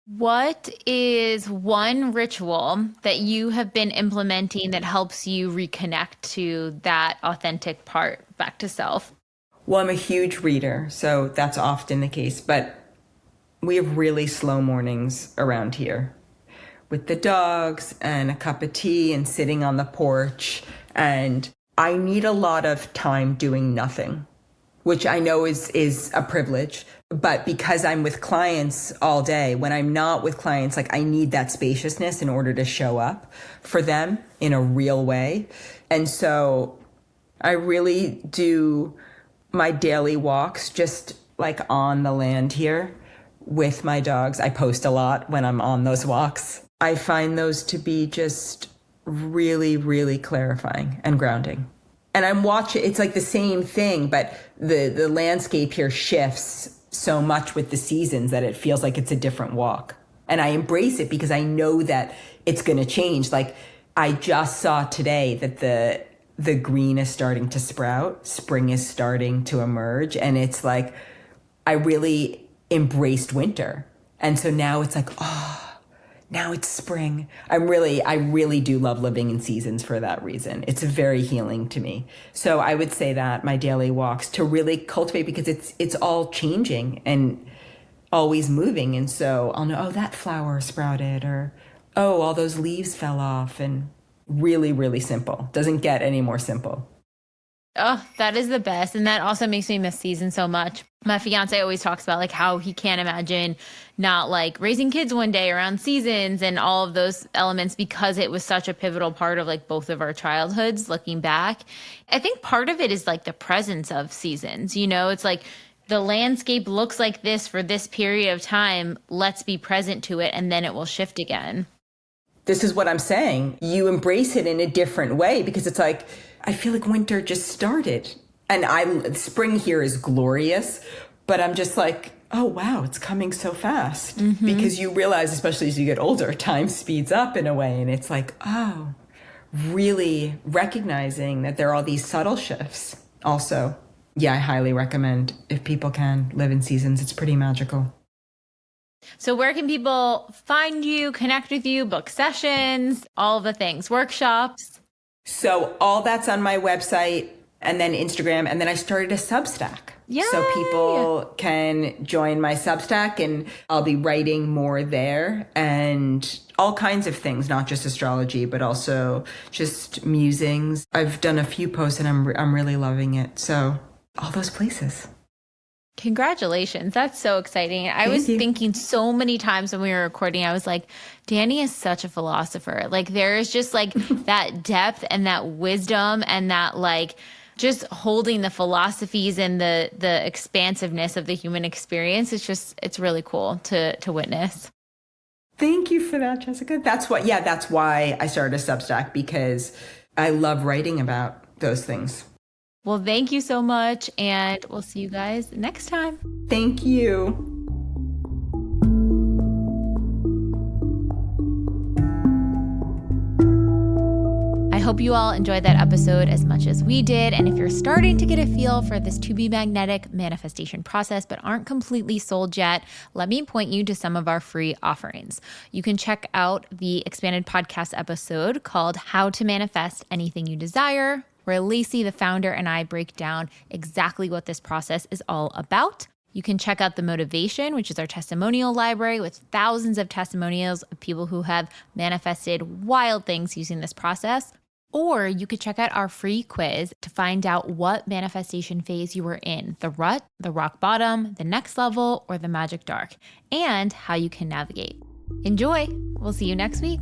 What is one ritual that you have been implementing that helps you reconnect to that authentic part, back to self? Well, I'm a huge reader, so that's often the case, but we have really slow mornings around here, with the dogs and a cup of tea and sitting on the porch. And I need a lot of time doing nothing, which I know is a privilege. But because I'm with clients all day, when I'm not with clients, like I need that spaciousness in order to show up for them in a real way. And so I really do my daily walks just like on the land here with my dogs. I post a lot when I'm on those walks. I find those to be just really, really clarifying and grounding. And I'm watching, it's like the same thing, but the landscape here shifts so much with the seasons that it feels like it's a different walk. And I embrace it because I know that it's going to change. Like I just saw today that the green is starting to sprout, spring is starting to emerge. And it's like, I really embraced winter. And so now it's like, oh, now it's spring. I really do love living in seasons for that reason. It's very healing to me. So I would say that my daily walks to really cultivate, because it's all changing and always moving. And so I'll know, oh, that flower sprouted, or, oh, all those leaves fell off. And really, really simple. Doesn't get any more simple. Oh, that is the best. And that also makes me miss season so much. My fiance always talks about like how he can't imagine not like raising kids one day around seasons and all of those elements, because it was such a pivotal part of like both of our childhoods looking back. I think part of it is like the presence of seasons. You know, it's like the landscape looks like this for this period of time. Let's be present to it, and then it will shift again. This is what I'm saying. You embrace it in a different way, because it's like, I feel like winter just started, and spring here is glorious, but I'm just like, oh, wow, it's coming so fast. Mm-hmm. Because you realize, especially as you get older, time speeds up in a way. And it's like, oh, really recognizing that there are all these subtle shifts. Also, yeah, I highly recommend, if people can, live in seasons. It's pretty magical. So where can people find you, connect with you, book sessions, all the things, workshops? So all that's on my website, and then Instagram. And then I started a Substack. Yay! So people can join my Substack, and I'll be writing more there, and all kinds of things, not just astrology, but also just musings. I've done a few posts and I'm really loving it. So all those places. Congratulations. That's so exciting. I was thinking so many times when we were recording, I was like, Dani is such a philosopher. Like there is just like that depth and that wisdom and that like just holding the philosophies and the expansiveness of the human experience. It's really cool to witness. Thank you for that, Jessica. That's why I started a Substack, because I love writing about those things. Well, thank you so much, and we'll see you guys next time. Thank you. I hope you all enjoyed that episode as much as we did. And if you're starting to get a feel for this to be magnetic manifestation process, but aren't completely sold yet, let me point you to some of our free offerings. You can check out the expanded podcast episode called How to Manifest Anything You Desire, where Lacey, the founder, and I break down exactly what this process is all about. You can check out The Motivation, which is our testimonial library with thousands of testimonials of people who have manifested wild things using this process. Or you could check out our free quiz to find out what manifestation phase you were in, the rut, the rock bottom, the next level, or the magic dark, and how you can navigate. Enjoy! We'll see you next week.